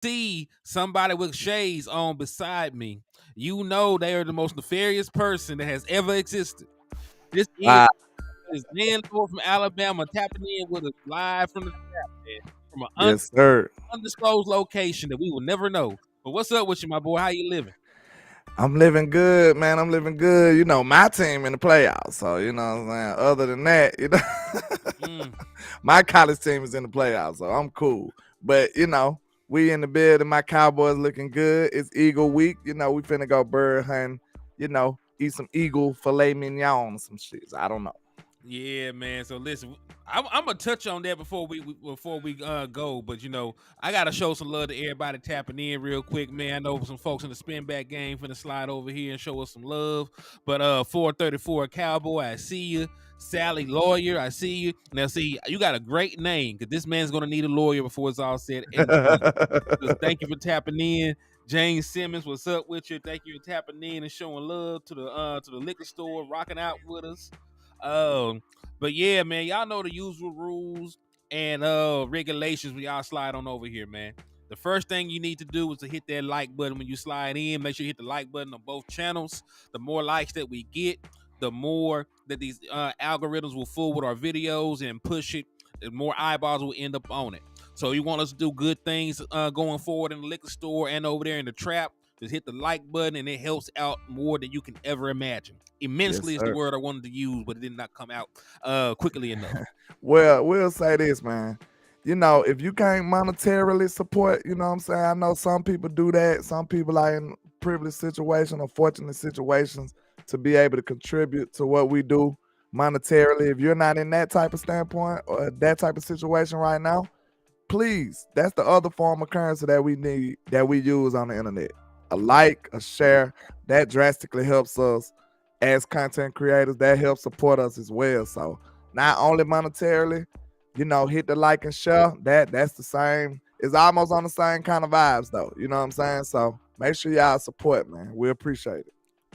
see somebody with shades on beside me, you know they are the most nefarious person that has ever existed. This Wow. is landlord from Alabama tapping in with us live from the trap, man, from an Yes, sir. undisclosed location that we will never know. But what's up with you, my boy? How you living? I'm living good, man. I'm living good. You know, my team in the playoffs. So, you know what I'm saying? Other than that, Mm. my college team is in the playoffs. So I'm cool. But, we in the bed and my Cowboys looking good. It's Eagle week. We finna go bird hunting, eat some eagle filet mignon, some shit. I don't know. Yeah, man. So listen, I'm gonna touch on that before we go, but I gotta show some love to everybody tapping in real quick, man. I know some folks in the spin back game finna slide over here and show us some love. But 434 Cowboy, I see you. Sally Lawyer, I see you. Now, see, you got a great name because this man's gonna need a lawyer before it's all said and done. Just thank you for tapping in. James Simmons, what's up with you? Thank you for tapping in and showing love to the liquor store, rocking out with us. Um, but yeah, man, y'all know the usual rules and regulations when y'all slide on over here, man. The first thing you need to do is to hit that like button when you slide in. Make sure you hit the like button on both channels. The more likes that we get, the more that these algorithms will fool with our videos and push it. The more eyeballs will end up on it. So you want us to do good things going forward in the liquor store and over there in the trap. Just hit the like button and it helps out more than you can ever imagine. Immensely Yes, is the sir. word I wanted to use, but it did not come out quickly enough. Well, we'll say this, man. If you can't monetarily support, you know what I'm saying? I know some people do that. Some people are in privileged situations or fortunate situations to be able to contribute to what we do monetarily. If you're not in that type of standpoint or that type of situation right now, please, that's the other form of currency that we need, that we use on the internet. A like, a share, that drastically helps us as content creators. That helps support us as well. So not only monetarily, hit the like and share. That's the same. It's almost on the same kind of vibes though. You know what I'm saying? So make sure y'all support, man. We appreciate it.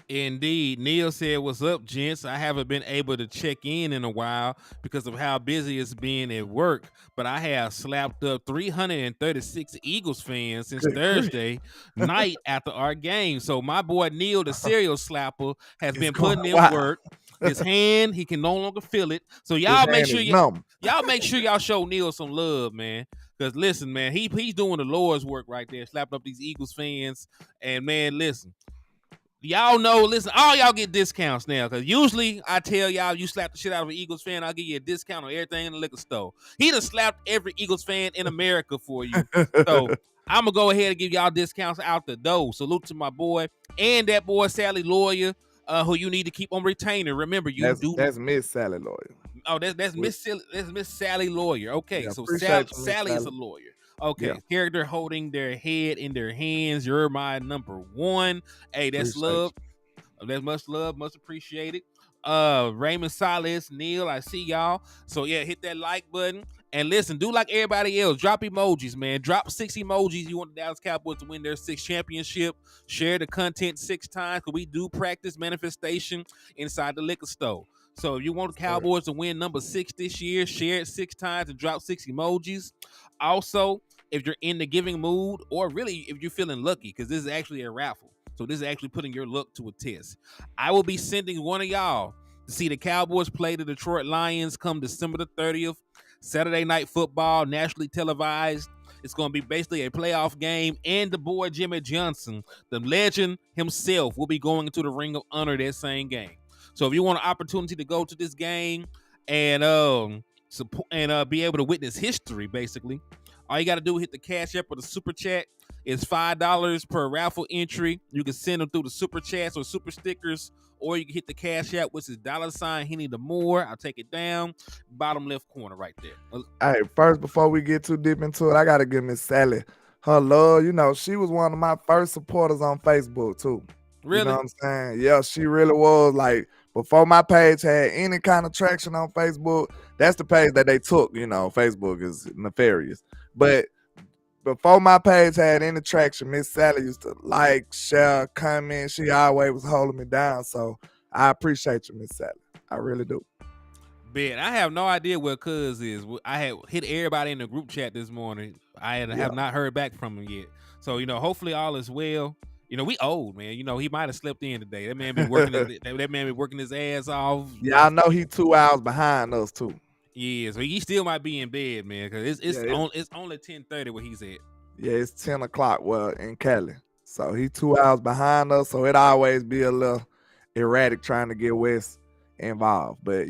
Indeed. Neil said, "What's up, gents? I haven't been able to check in a while because of how busy it's been at work, but I have slapped up 336 Eagles fans since Good grief. Thursday night after our game. So my boy Neil, the serial slapper, has It's been going putting in wild. work. His hand, he can no longer feel it. So His y'all make hand sure is numb. y'all show Neil some love, man. Because listen, man, he's doing the Lord's work right there, slapping up these Eagles fans. And man, listen, y'all know, listen, all y'all get discounts now. Because usually I tell y'all, you slap the shit out of an Eagles fan, I'll give you a discount on everything in the liquor store. He done slapped every Eagles fan in America for you. So I'm going to go ahead and give y'all discounts out the door. Salute to my boy and that boy, Sally Lawyer, who you need to keep on retaining. Remember, you that's do. that's Miss Sally Lawyer. Oh, that's Miss Sally Lawyer. Okay, Yeah, so appreciate you, Miss Sally is Sally. a lawyer. Yeah, Okay, character holding their head in their hands. You're my number one. Hey, that's appreciate love. That's much love, much appreciated. Raymond Salas, Neil, I see y'all. So yeah, hit that like button and listen. Do like everybody else. Drop emojis, man. Drop 6 emojis. You want the Dallas Cowboys to win their 6th championship. Share the content 6 times because we do practice manifestation inside the liquor store. So if you want the you. Cowboys to win number 6 this year, share it 6 times and drop 6 emojis. Also, if you're in the giving mood, or really if you're feeling lucky, because this is actually a raffle. So this is actually putting your luck to a test. I will be sending one of y'all to see the Cowboys play the Detroit Lions come December the 30th. Saturday night football, nationally televised. It's going to be basically a playoff game, and the boy Jimmy Johnson, the legend himself, will be going into the Ring of Honor that same game. So if you want an opportunity to go to this game and support and be able to witness history, basically, all you got to do is hit the Cash App or the Super Chat. It's $5 per raffle entry. You can send them through the Super Chats or Super Stickers, or you can hit the Cash App, which is $Hennythemoor. I'll take it down, bottom left corner right there. Hey, first, before we get too deep into it, I gotta give Miss Sally her love. She was one of my first supporters on Facebook too. You know Really? what I'm saying? Yeah, she really was. Like, before my page had any kind of traction on Facebook, that's the page that they took. Facebook is nefarious. But before my page had any traction, Miss Sally used to like, share, comment. She always was holding me down. So I appreciate you, Miss Sally. I really do. Bet I have no idea where Cuz is. I had hit everybody in the group chat this morning. Yeah. have not heard back from him yet. So hopefully all is well. We old, man. He might have slept in today. That man been working. That man been working his ass off. Yeah, I know he 2 hours behind us too. Yeah, so he still might be in bed, man. Because it's only 10:30 where he's at. Yeah, it's 10 o'clock. Well, in Cali, so he 2 hours behind us. So it always be a little erratic trying to get West involved. But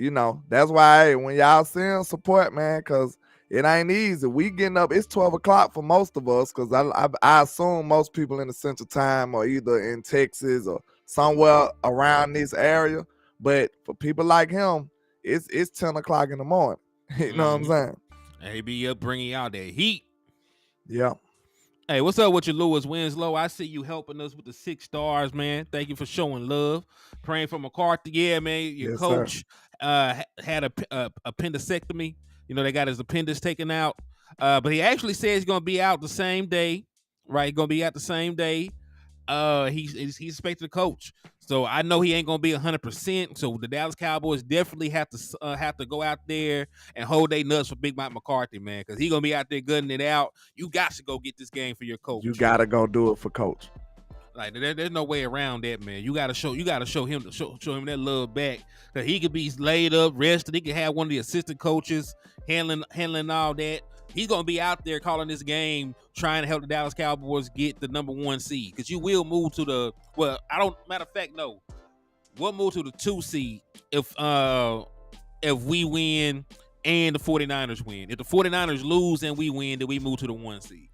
that's why when y'all send support, man, because it ain't easy. We getting up. It's 12 o'clock for most of us, because I assume most people in the Central Time are either in Texas or somewhere around this area. But for people like him, it's 10 o'clock in the morning. You know what I'm saying? He be up bringing out that heat. Yeah. Hey, what's up with you, Lewis Winslow? I see you helping us with the 6 stars, man. Thank you for showing love. Praying for McCarthy. Yeah, man. Your coach had a appendectomy. They got his appendix taken out. But he actually says he's going to be out the same day. Right? He's going to be out the same day. He's expected to coach. So I know he ain't gonna be 100%. So the Dallas Cowboys definitely have to go out there and hold their nuts for Big Mike McCarthy, man, because he's gonna be out there gutting it out. You got to go get this game for your coach. You gotta go do it for coach. Like there's no way around that, man. You gotta show him that love back, because he could be laid up, rested. He could have one of the assistant coaches handling all that. He's going to be out there calling this game, trying to help the Dallas Cowboys get the number 1 seed. Because you will move to we'll move to the 2 seed if we win and the 49ers win. If the 49ers lose and we win, then we move to the 1 seed.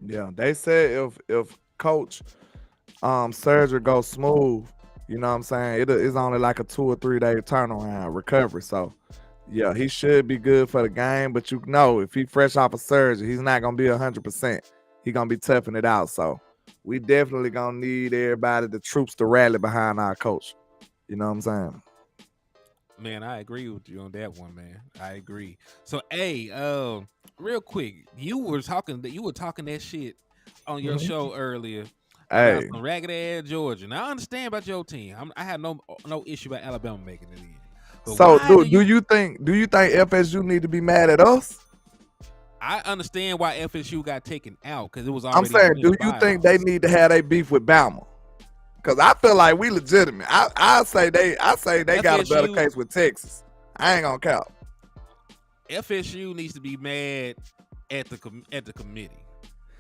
Yeah, they said if Coach surgery goes smooth, you know what I'm saying, it's only like a 2 or 3 day turnaround recovery. So yeah, he should be good for the game, but if he fresh off a surgery, he's not gonna be 100%. He's gonna be toughing it out. So we definitely gonna need everybody, the troops, to rally behind our coach. You know what I'm saying? Man, I agree with you on that one, man. I agree. So, hey, real quick, you were talking that shit on your show earlier. About some ragged ass Georgia. Now I understand about your team. I had no issue about Alabama making it in. But so, do you think FSU need to be mad at us? I understand why FSU got taken out, because it was already. I'm saying, do you think they need to have their beef with Bama? Because I feel like we legitimate. I say they FSU, got a better case with Texas. I ain't gonna count. FSU needs to be mad at the committee.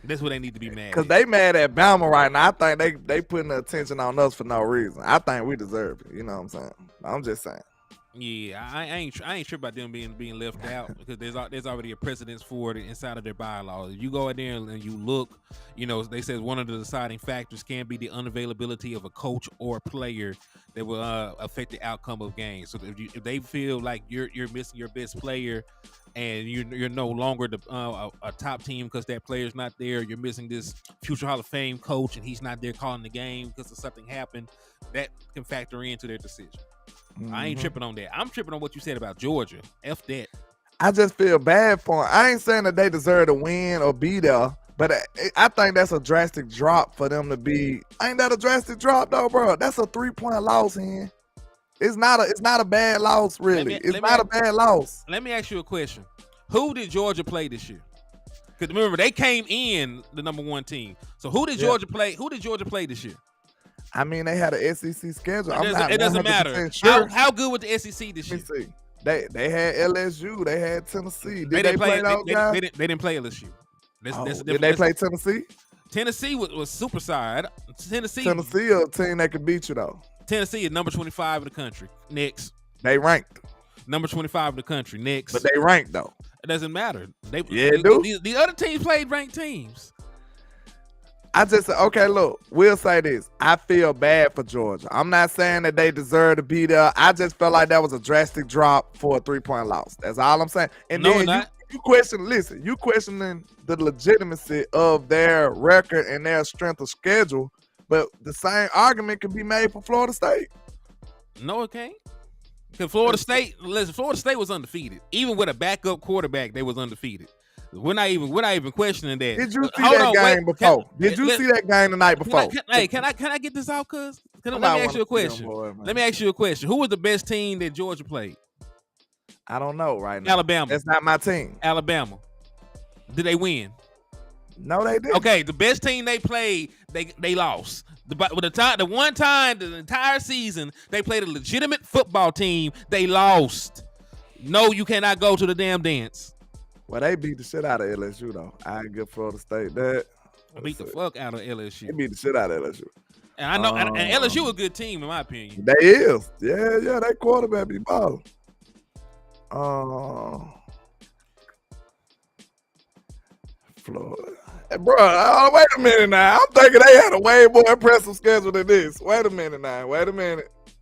That's what they need to be mad. Because they mad at Bama right now. I think they putting the attention on us for no reason. I think we deserve it. You know what I'm saying? I'm just saying. Yeah, I ain't sure about them being left out, because there's already a precedence for it inside of their bylaws. If you go in there and you look, they said one of the deciding factors can be the unavailability of a coach or player that will affect the outcome of games. So if they feel like you're missing your best player, and you're no longer a top team because that player's not there, you're missing this future Hall of Fame coach and he's not there calling the game because of something happened, that can factor into their decision. I ain't tripping on that. I'm tripping on what you said about Georgia. F that. I just feel bad for them. I ain't saying that they deserve to win or be there, but I think that's a drastic drop for them to be. Ain't that a drastic drop though, bro? That's a 3-point loss, man. It's not a bad loss, really. It's not a bad loss. Let me ask you a question. Who did Georgia play this year? Because remember, they came in the number 1 team. So who did Georgia play? Who did Georgia play this year? I mean, they had an SEC schedule. It doesn't matter. Sure. How good was the SEC this year? Let me see. They had LSU. They had Tennessee. Did they play those guys? They didn't play LSU. Did they play Tennessee? Tennessee was super side. Tennessee a team that could beat you, though. Tennessee is number 25 in the country. Next. They ranked. Number 25 in the country. Next. But they ranked, though. It doesn't matter. The other teams played ranked teams. Okay, look, we'll say this. I feel bad for Georgia. I'm not saying that they deserve to be there. I just felt like that was a drastic drop for a 3-point loss. That's all I'm saying. And no, then you questioning the legitimacy of their record and their strength of schedule, but the same argument can be made for Florida State. No, it can't. Because Florida State was undefeated. Even with a backup quarterback, they was undefeated. We're not even questioning that. Did you see that game before? Did you see that game the night before? Can I get this out, cuz? Let me ask you a question. Who was the best team that Georgia played? I don't know right now. Alabama. That's not my team. Alabama. Did they win? No, they didn't. Okay, the best team they played, they lost. The one time the entire season they played a legitimate football team, they lost. No, you cannot go to the damn dance. Well, they beat the shit out of LSU though. I ain't give Florida State that. Beat the fuck out of LSU. They beat the shit out of LSU. And I know, and LSU a good team in my opinion. They is, yeah. That quarterback be balling. Florida. Hey, bro, wait a minute now. I'm thinking they had a way more impressive schedule than this. Wait a minute now.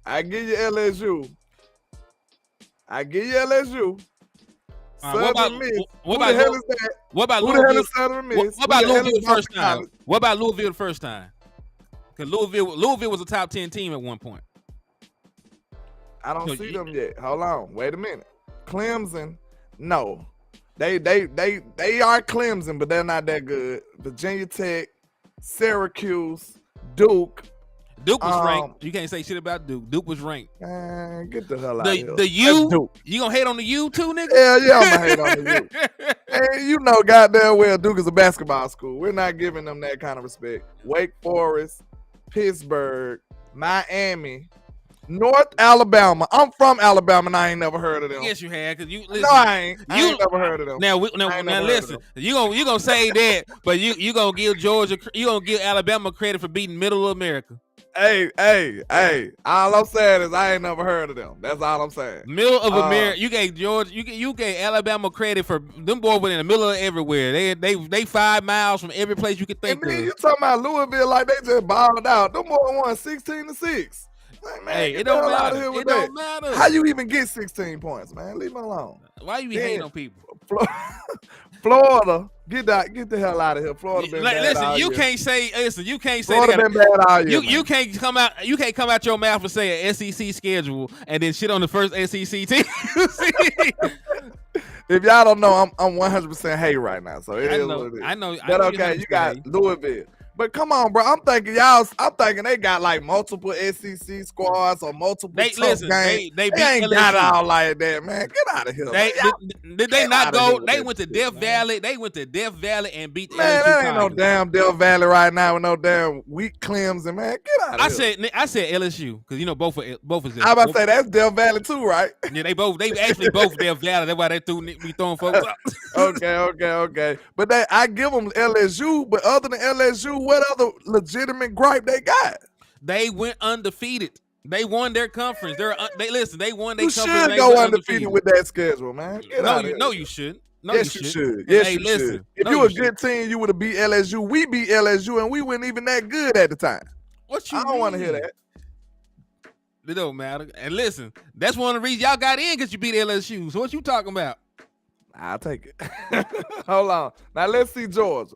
I give you LSU. Southern Miss. What the hell is that? What about Louisville? Who the hell is Southern Miss? What about Louisville the first time? What about Louisville the first time? Because Louisville was a top 10 team at one point. I don't see them yet. Hold on. Wait a minute. Clemson, no. They are Clemson, but they're not that good. Virginia Tech, Syracuse, Duke. Duke was ranked. You can't say shit about Duke. Duke was ranked. Man, get the hell out of here. The U? You gonna hate on the U too, nigga? Yeah, I'm gonna hate on the U. Hey, you know goddamn well Duke is a basketball school. We're not giving them that kind of respect. Wake Forest, Pittsburgh, Miami, North Alabama. I'm from Alabama and I ain't never heard of them. Yes, you have, cause you listen. No, I ain't. I ain't never heard of them. Now listen. You gonna say that, but you gonna give Georgia, you gonna give Alabama credit for beating Middle America. Hey. All I'm saying is I ain't never heard of them. That's all I'm saying. Middle of America. You gave Georgia. You gave Alabama credit for them boys were in the middle of everywhere. They 5 miles from every place you could think and then of. You talking about Louisville like they just balled out. Them boys won 16-6. Like, man, hey, it don't matter. It don't matter. How you even get 16 points, man? Leave me alone. Why you hating on people? Florida, get the hell out of here. Florida been bad listen, all you year. can't say. Listen, you can't say. Florida been bad all year. You can't come out. You can't come out your mouth and say an SEC schedule and then shit on the first SEC team. If y'all don't know, I'm 100% hate right now. So it is what it is. I know. But okay, you got Louisville. But come on, bro. I'm thinking they got like multiple SEC squads or multiple games. They ain't got it all like that, man. Get out of here. Did they not go? They went to Death Valley. They went to Death Valley and beat. Man, LSU that ain't no damn Death Valley right now with no damn weak Clemson, man. Get out of here. I said LSU because you know both is. I about to say that's Death Valley too, right? Yeah, they actually both Death Valley. That's why they be throwing folks up. Okay. But I give them LSU. But other than LSU, what other legitimate gripe they got? They went undefeated. They won their conference. They won their conference. You should go undefeated with that schedule, man. No, you shouldn't. No, yes, you should. Yes, you should. If you a good team, you would have beat LSU. We beat LSU, and we weren't even that good at the time. I don't want to hear that. It don't matter. And listen, that's one of the reasons y'all got in because you beat LSU. So what you talking about? I'll take it. Hold on. Now let's see Georgia.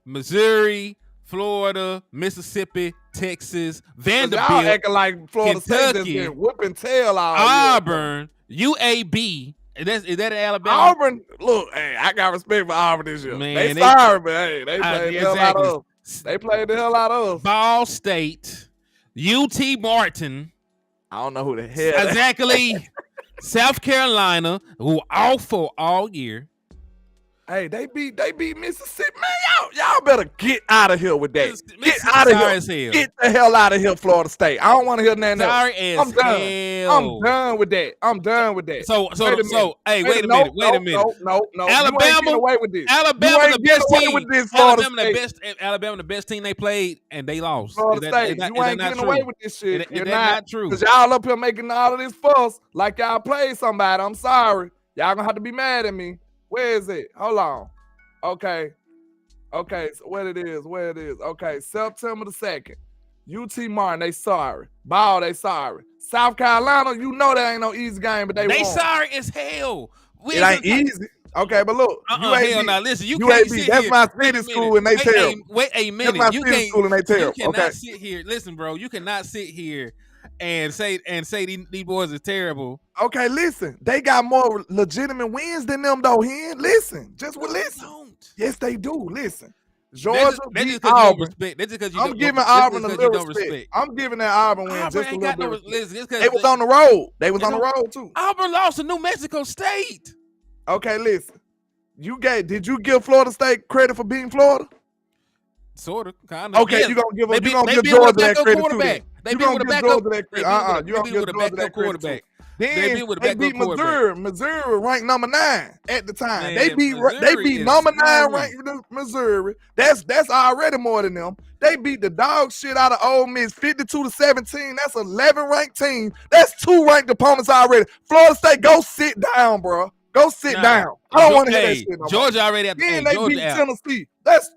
Missouri, Florida, Mississippi, Texas, Vanderbilt, y'all acting like Florida Kentucky, State just been whipping tail all Auburn, UAB. Is that in Alabama? Auburn, look, hey, I got respect for Auburn this year. Man, they sorry, but hey, they played the hell out of us. They played the hell out of us. Ball State, UT Martin. I don't know who the hell. Exactly. South Carolina, who awful all year. Hey, they beat Mississippi. Man, y'all better get out of here with that. Get out of here. Get the hell out of here, Florida State. I don't want to hear nothing else. I'm done with that. So, hey, wait a minute. No. Alabama, away with this. Alabama, the best team. Alabama, the best team they played, and they lost. Florida State. You ain't getting away with this shit. You're not true. Because y'all up here making all of this fuss like y'all played somebody. I'm sorry. Y'all gonna have to be mad at me. Where is it? Hold on. Okay, so where it is. Okay, September the 2nd. UT Martin, they sorry. Ball, they sorry. South Carolina, you know that ain't no easy game, but they won. Sorry as hell. It ain't easy. Okay, but look. Hell now, listen, you can't sit that's here. my city school and they terrible. Wait a minute. That's my city school and they terrible. You cannot sit here. Listen, bro, you cannot sit here and say these boys are terrible. Okay, listen. They got more legitimate wins than them though, Hen. Listen. Just listen. Don't. Yes, they do. Listen. Georgia That's beat just because you don't Auburn. respect. That's just because you I'm don't. giving That's Auburn just a 'cause you little don't respect. respect. I'm giving that Auburn win Auburn just a ain't little got no. bit. Listen, just They because was on the road. They was on the road too. Auburn lost to New Mexico State. Okay, listen. Did you give Florida State credit for beating Florida? Sort of, kind of. Okay, Yeah. you gonna give They Georgia with a that backup credit too. quarterback. Then. They You beat gonna with a give backup. Georgia that They credit. beat You gonna give with a Georgia backup that credit too. quarterback. Then They beat with a they backup beat quarterback. Missouri ranked number 9 at the time. Man, They beat Missouri is number 9 screwing. ranked Missouri. That's already more than them. They beat the dog shit out of Ole Miss 52-17. That's 11 ranked team. That's 2 ranked opponents already. Florida State, go sit down, bro. Go sit down. I don't want to hear that shit no more. Georgia already at the Then they Georgia beat out. Tennessee. That's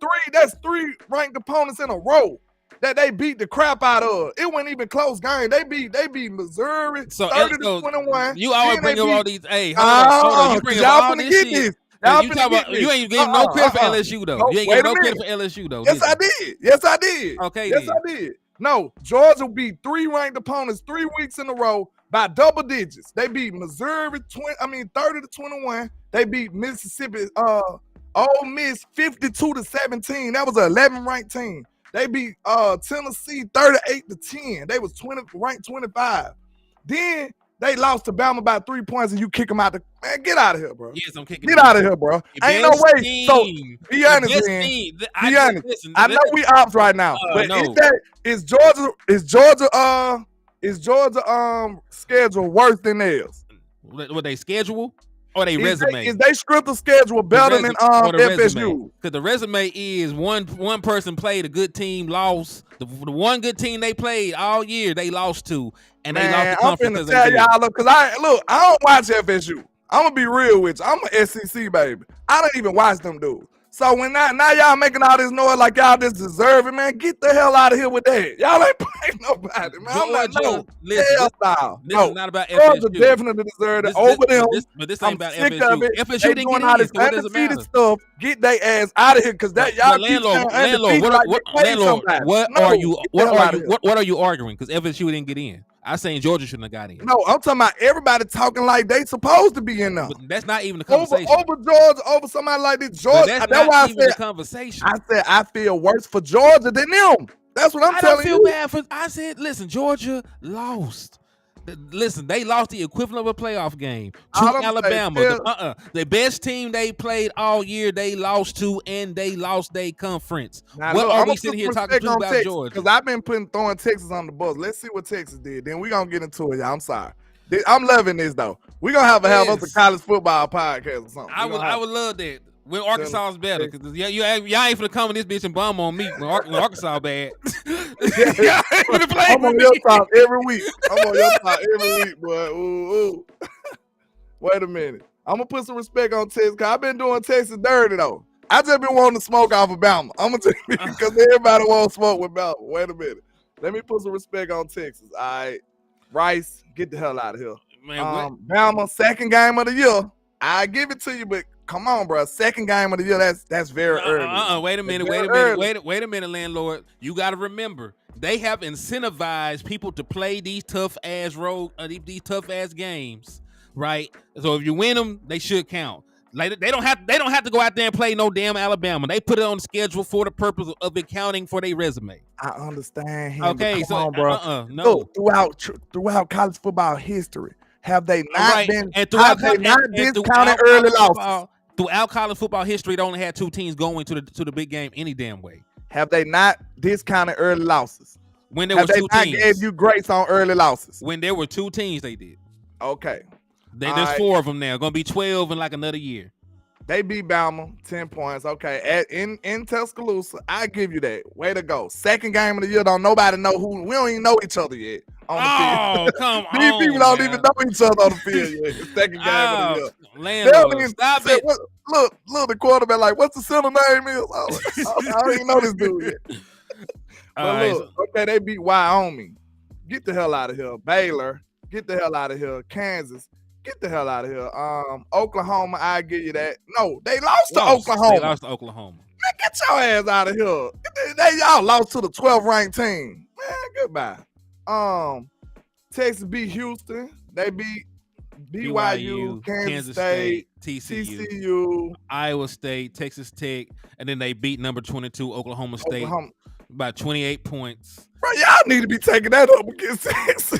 3 ranked opponents in a row that they beat the crap out of. It wasn't even close game. They beat Missouri 30-21. You always bring up all these. Hey, hold on. You bring up y'all all finna this get shit. this. Y'all You finna talk get about this. you ain't giving no credit for LSU though. No, You ain't wait giving a no credit minute. for LSU though. Yes, I did. Yes, I did. Okay. Yes, I did. No, Georgia beat 3 ranked opponents 3 weeks in a row by double digits. They beat Missouri 30-21. They beat Mississippi Ole Miss 52-17. That was an 11 ranked team. They beat Tennessee 38-10. They was ranked 25. Then they lost to Bama by 3 points, and you kick them out the man. Get out of here, bro. Yes, I'm kicking. Get out of here, bro. Ain't no way. So be honest, man. Be honest. Listen, I know we ops right now, but no. is Georgia schedule worse than theirs? What they schedule? Or they resume? Is they script of schedule better than FSU? Because the resume is one person played a good team, lost. The one good team they played all year, they lost to, and they lost the conference. I'm finna tell y'all because I don't watch FSU. I'm gonna be real with you. I'm an SEC baby. I don't even watch them dudes. So when now y'all making all this noise like y'all just deserve it, man, get the hell out of here with that. Y'all ain't playing nobody, man. I'm like, no. This is not about FSU. Georgia definitely deserve it over them. But this ain't about sick FSU. of it. FSU didn't get in, so what does it matter? Stuff. Get their ass out of here because that y'all what are you arguing? Because FSU didn't get in. I saying Georgia shouldn't have got in. No, I'm talking about everybody talking like they supposed to be in there. But that's not even the conversation. Over Georgia, over somebody like this. Georgia. That's why I said the conversation. I said I feel worse for Georgia than them. That's what I'm telling you. I don't feel bad for. I said, listen, Georgia lost. Listen, they lost the equivalent of a playoff game to Alabama. The best team they played all year, they lost to, and they lost their conference. Now, what are we sitting here talking to about Georgia? Because I've been throwing Texas on the bus. Let's see what Texas did. Then we're going to get into it, y'all. I'm sorry. I'm loving this, though. We're going to have us a college football podcast or something. I would love that. When Arkansas is better, because y'all ain't finna come in this bitch and bum on me when Arkansas bad. I'm on your top every week. Boy. Ooh. Wait a minute. I'm gonna put some respect on Texas because I've been doing Texas dirty though. I just been wanting to smoke off of Bama. I'm gonna tell you because everybody wants to smoke with Bama. Wait a minute. Let me put some respect on Texas. All right, Rice, get the hell out of here. Man, Bama, second game of the year. I give it to you, but come on, bro. Second game of the year, that's very early. Wait a minute, landlord. You got to remember, they have incentivized people to play these tough ass games, right? So if you win them, they should count. Like they don't have to go out there and play no damn Alabama. They put it on the schedule for the purpose of accounting for their resume. I understand him. Okay, come on, bro. No. Look, throughout college football history, have they not been discounted early losses? Throughout college football history, they only had 2 teams going to the big game any damn way. Have they not discounted early losses? When there were 2 teams, have they not gave you grace on early losses? When there were 2 teams, they did. Okay. There's 4 of them now. Going to be 12 in like another year. They beat Bama 10 points. Okay, in Tuscaloosa, I give you that. Way to go. Second game of the year, don't nobody know who. We don't even know each other yet on the field. Come on. These people don't even know each other on the field yet. Second game of the year. Landlord, stop it. Look, the quarterback like, what's the center name is? I don't even know this dude yet. But look, okay, they beat Wyoming. Get the hell out of here. Baylor, get the hell out of here. Kansas, get the hell out of here. Oklahoma, I give you that. No, they lost to Oklahoma. They lost to Oklahoma. Man, get your ass out of here. Y'all lost to the 12th ranked team. Man, goodbye. Texas beat Houston. They beat BYU, Kansas State, TCU, TCU, Iowa State, Texas Tech, and then they beat number 22 Oklahoma State Oklahoma. by 28 points. Bro, y'all need to be taking that up against Texas.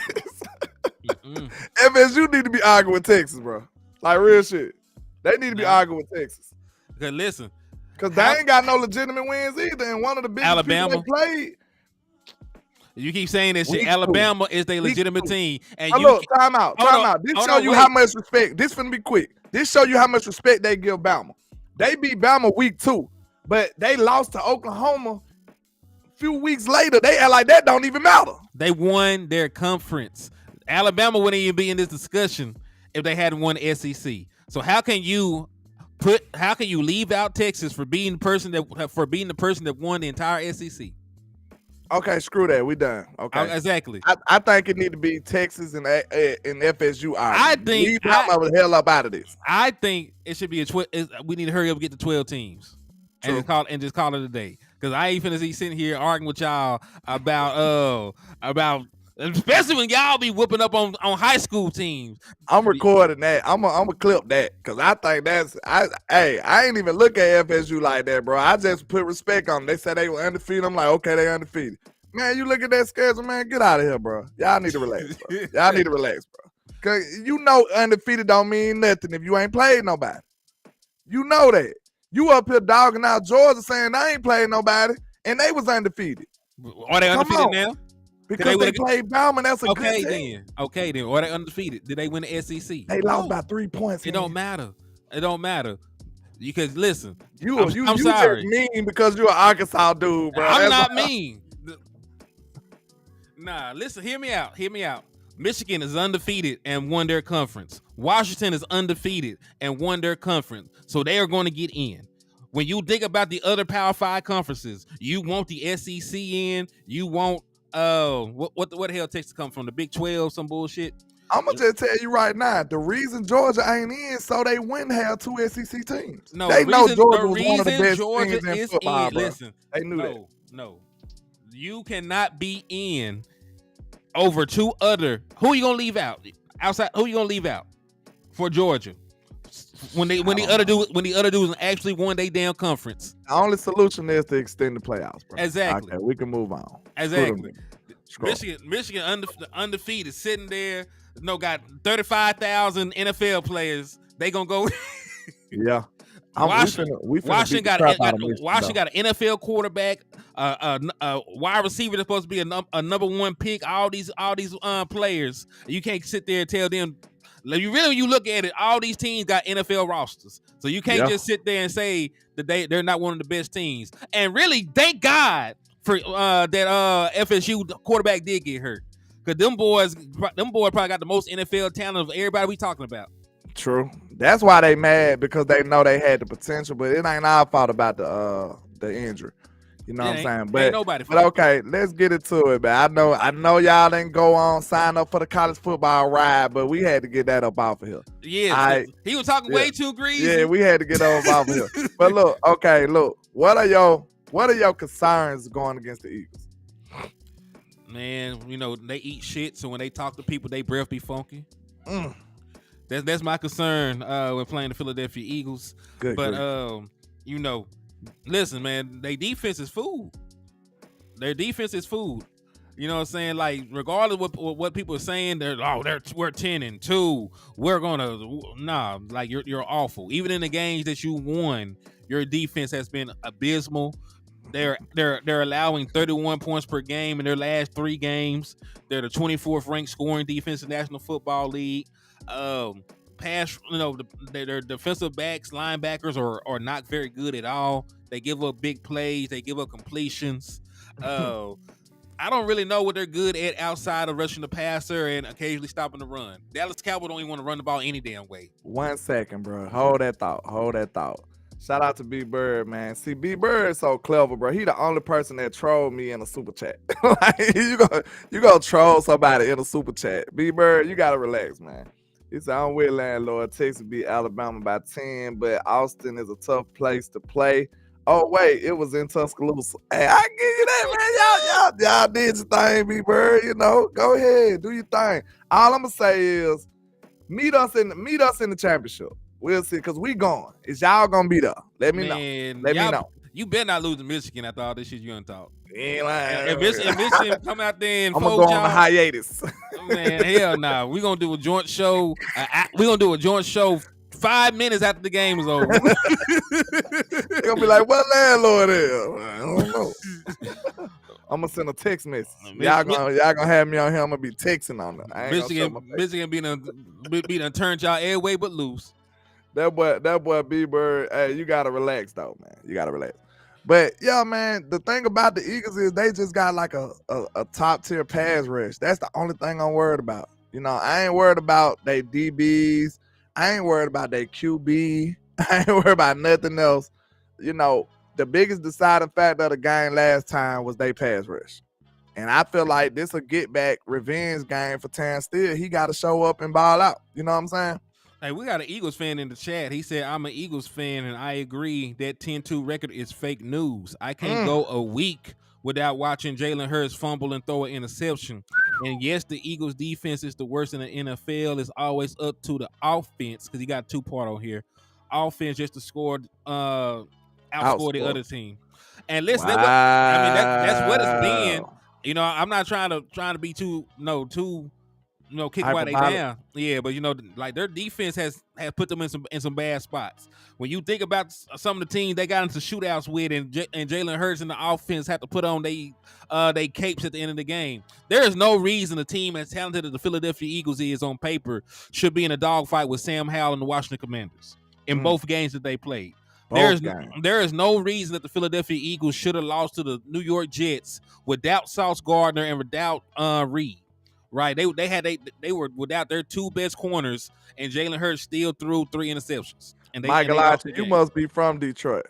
FSU need to be arguing with Texas, bro. Like real shit. They need to be arguing with Texas. Because listen. Because they ain't got no legitimate wins either. And one of the biggest Alabama people they played. You keep saying that shit. Alabama is their legitimate team. And look, time out. This show you how much respect. This finna be quick. This show you how much respect they give Bama. They beat Bama week 2, but they lost to Oklahoma a few weeks later. They act like that don't even matter. They won their conference. Alabama wouldn't even be in this discussion if they hadn't won SEC. So how can you leave out Texas for being the person that won the entire SEC? Okay, screw that. We done. Okay, exactly. I think it need to be Texas and FSU. I think leave the hell up out of this. I think it should be we need to hurry up and get to 12 teams. True. and just call it a day. Because I ain't finna be sitting here arguing with y'all about especially when y'all be whooping up on high school teams. I'm recording that. I'm gonna clip that because I think I ain't even look at FSU like that, bro. I just put respect on them. They said they were undefeated. I'm like, okay, they undefeated. Man, you look at that schedule, man. Get out of here, bro. Y'all need to relax, bro. Y'all need to relax, bro. Cause you know undefeated don't mean nothing if you ain't played nobody. You know that. You up here dogging out Georgia saying they ain't played nobody and they was undefeated. Are they undefeated now? Because they played Bama, that's a good team. Okay, then. Or they undefeated. Did they win the SEC? They lost by 3 points. It don't matter. It don't matter. Because listen, I'm sorry. Just mean because you're an Arkansas dude, bro. I'm not mean. Nah, listen, hear me out. Michigan is undefeated and won their conference. Washington is undefeated and won their conference. So they are going to get in. When you think about the other Power 5 conferences, you want the SEC in, you want what the hell Texas come from? The Big 12, some bullshit. I'm gonna just tell you right now, the reason Georgia ain't in, so they wouldn't have 2 SEC teams. No, they know Georgia was one of the best teams in football, bro. Listen, they knew that. No, you cannot be in over 2 other. Who you gonna leave out? Outside, who you gonna leave out for Georgia? When the other dudes actually won their damn conference. The only solution is to extend the playoffs, bro. Exactly. Okay, we can move on. Exactly. Michigan undefeated, sitting there. Got 35,000 NFL players. They gonna go. Yeah. Washington got an NFL quarterback, wide receiver that's supposed to be a number 1 pick. All these players. You can't sit there and tell them. You look at it, all these teams got NFL rosters. So you can't just sit there and say that they're not one of the best teams. And really, thank God for that FSU quarterback did get hurt. Because them boys probably got the most NFL talent of everybody we talking about. True. That's why they mad, because they know they had the potential, but it ain't our fault about the injury. You know what I'm saying? But okay, let's get into it, man. I know y'all didn't go on sign up for the college football ride, but we had to get that up off of here. Yeah, he was talking way too greasy. Yeah, we had to get up off of here. But look, what are your concerns going against the Eagles? Man, they eat shit, so when they talk to people, they breath be funky. That's my concern when playing the Philadelphia Eagles. Listen, man, their defense is food. Their defense is food. You know what I'm saying? Like, regardless of what people are saying, we're 10-2. We're gonna you're awful. Even in the games that you won, your defense has been abysmal. They're allowing 31 points per game in their last 3 games. They're the 24th ranked scoring defense in the National Football League. Their defensive backs, linebackers are not very good at all. They give up big plays. They give up completions. I don't really know what they're good at outside of rushing the passer and occasionally stopping the run. Dallas Cowboys don't even want to run the ball any damn way. 1 second, bro. Hold that thought. Shout out to B Bird, man. See, B Bird is so clever, bro. He the only person that trolled me in a super chat. Like, you gonna troll somebody in a super chat. B Bird, you gotta relax, man. He said, I'm with landlord. Texas beat Alabama by 10, but Austin is a tough place to play. Oh, wait, it was in Tuscaloosa. Hey, I give you that, man. Y'all did your thing, B Bird. Go ahead, do your thing. All I'm gonna say is, Meet us in the championship. We'll see, cause we going. Is y'all gonna be there? Let me know. Man, Let me know. you better not lose to Michigan after all this shit you done talk. Ain't lying. If Michigan come out there and I'm gonna fold go on a y'all, hiatus. man, hell nah. We gonna do a joint show. We gonna do a joint show 5 minutes after the game is over. They're gonna be like, what landlord is? I don't know. I'm gonna send a text message. Y'all gonna have me on here. I'm gonna be texting on it. Michigan be done turned y'all airway but loose. That boy B-Bird, hey, you gotta relax though, man. You gotta relax. But yeah, man, the thing about the Eagles is they just got like a top tier pass rush. That's the only thing I'm worried about. You know, I ain't worried about they DBs. I ain't worried about their QB. I ain't worried about nothing else. You know, the biggest deciding factor of the game last time was they pass rush. And I feel like this a get back revenge game for Terrence Steele. He got to show up and ball out. You know what I'm saying? Hey, we got an Eagles fan in the chat. He said, I'm an Eagles fan, and I agree that 10-2 record is fake news. I can't go a week without watching Jalen Hurts fumble and throw an interception. And yes, the Eagles defense is the worst in the NFL. It's always up to the offense, because he got 2-part on here. Offense just to score, outscore the other team. And listen, that's what it's been. You know, I'm not trying to be too kick why they down. Yeah, but you know, like their defense has put them in some bad spots. When you think about some of the teams they got into shootouts with, and Jalen Hurts and the offense had to put on they capes at the end of the game, there is no reason a team as talented as the Philadelphia Eagles is on paper should be in a dogfight with Sam Howell and the Washington Commanders in both games that they played. There is no reason that the Philadelphia Eagles should have lost to the New York Jets without Sauce Gardner and without Reed. Right, they were without their two best corners, and Jalen Hurts still threw 3 interceptions. And Michael, you must be from Detroit.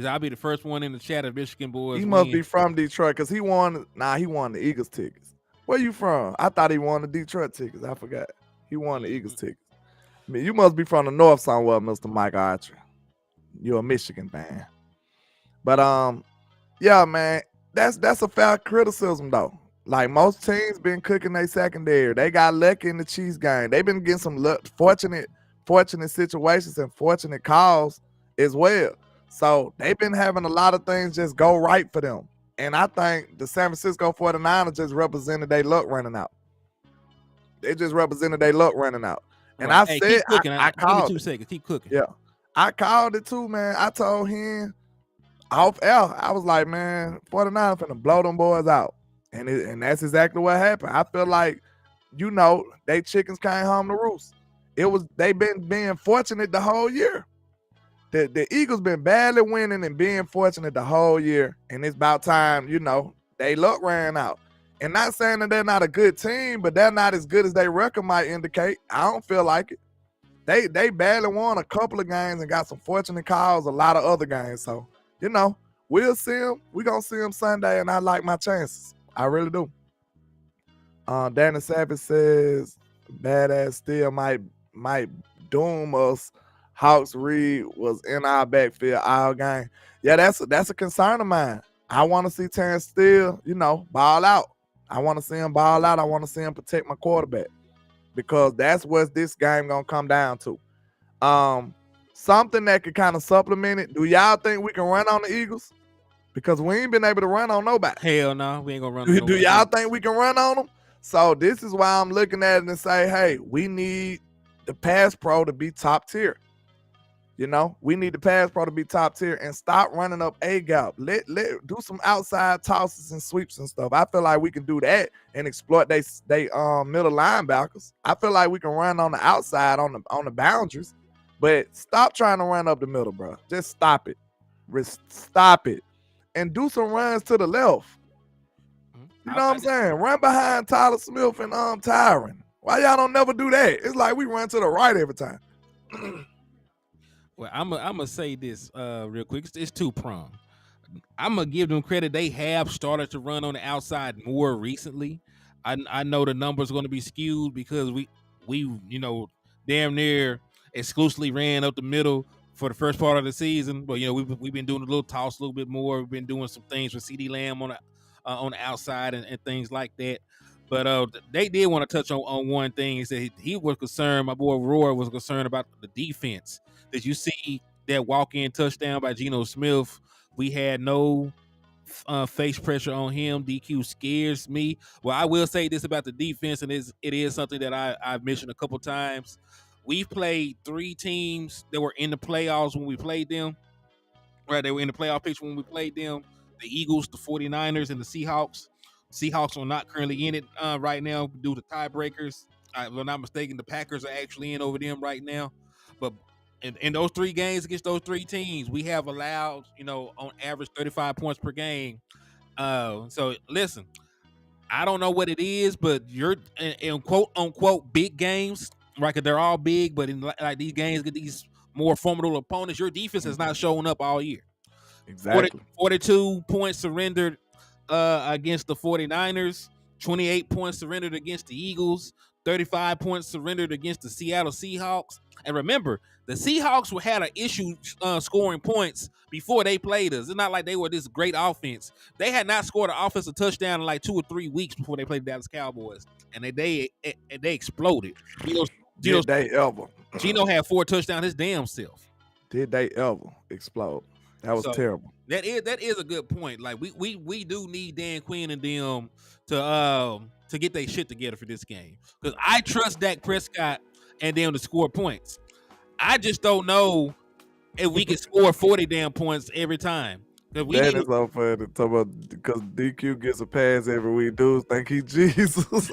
I'll be the first one in the chat of Michigan boys. He must be from Detroit because he won the Eagles tickets. Where you from? I thought he won the Detroit tickets. I forgot. He won the Eagles tickets. I mean, you must be from the north somewhere, Mr. Mike Archer. You're a Michigan fan. But yeah, man, that's a fair criticism though. Like most teams been cooking their secondary. They got lucky in the Chiefs game. They've been getting some fortunate situations and fortunate calls as well. So they've been having a lot of things just go right for them. And I think the San Francisco 49ers just represented their luck running out. They just represented their luck running out. And I said, I called give me 2 seconds. Keep cooking. Yeah. I called it too, man. I told him off air, I was like, man, 49ers finna blow them boys out. And that's exactly what happened. I feel like, you know, they chickens came home to roost. They been being fortunate the whole year. The Eagles been badly winning and being fortunate the whole year. And it's about time, you know, they luck ran out. And not saying that they're not a good team, but they're not as good as their record might indicate. I don't feel like it. They badly won a couple of games and got some fortunate calls a lot of other games. So, you know, we'll see them. We're going to see them Sunday, and I like my chances. I really do. Danny Savage says, badass still might doom us. Hawks Reed was in our backfield all game. Yeah, that's a concern of mine. I want to see Terrence Steele, you know, ball out. I want to see him ball out. I want to see him protect my quarterback because that's what this game going to come down to. Something that could kind of supplement it. Do y'all think we can run on the Eagles? Because we ain't been able to run on nobody. Hell no, we ain't gonna run on nobody. Do y'all think we can run on them? So this is why I'm looking at it and say, hey, we need the pass pro to be top tier. You know, we need the pass pro to be top tier and stop running up a gap. Let do some outside tosses and sweeps and stuff. I feel like we can do that and exploit they middle linebackers. I feel like we can run on the outside on the boundaries, but stop trying to run up the middle, bro. Just stop it. Stop it. And do some runs to the left. You know what I'm saying? Run behind Tyler Smith and Tyron. Why y'all don't never do that? It's like we run to the right every time. Well, I'm gonna say this real quick. It's two-pronged. I'm gonna give them credit. They have started to run on the outside more recently. I know the numbers are gonna be skewed because we you know damn near exclusively ran up the middle for the first part of the season, but you know we've been doing a little toss a little bit more. We've been doing some things with CeeDee Lamb on the outside and things like that. But they did want to touch on one thing. He said he was concerned. My boy Roy was concerned about the defense. Did you see that walk-in touchdown by Geno Smith? We had no face pressure on him. DQ scares me. Well, I will say this about the defense, and it is something that I've mentioned a couple times. We've played 3 teams that were in the playoffs when we played them. Right, they were in the playoff picture when we played them. The Eagles, the 49ers, and the Seahawks. Seahawks are not currently in it right now due to tiebreakers. If I'm not mistaken, the Packers are actually in over them right now. But in those 3 games against those 3 teams, we have allowed, on average 35 points per game. So listen, I don't know what it is, but you're in quote unquote big games, right? Because they're all big, but in like these games get these more formidable opponents, your defense has not shown up all year. Exactly. 42 points surrendered against the 49ers, 28 points surrendered against the Eagles, 35 points surrendered against the Seattle Seahawks. And remember, the Seahawks had an issue scoring points before they played us. It's not like they were this great offense. They had not scored an offensive touchdown in like 2 or 3 weeks before they played the Dallas Cowboys, and they exploded. Did they ever? Geno had 4 touchdowns his damn self. Did they ever explode? That was terrible. That is a good point. Like we do need Dan Quinn and them to get their shit together for this game, because I trust Dak Prescott and them to score points. I just don't know if we can score 40 damn points every time. That is so funny to talk about, because DQ gets a pass every week. Dudes think he Jesus.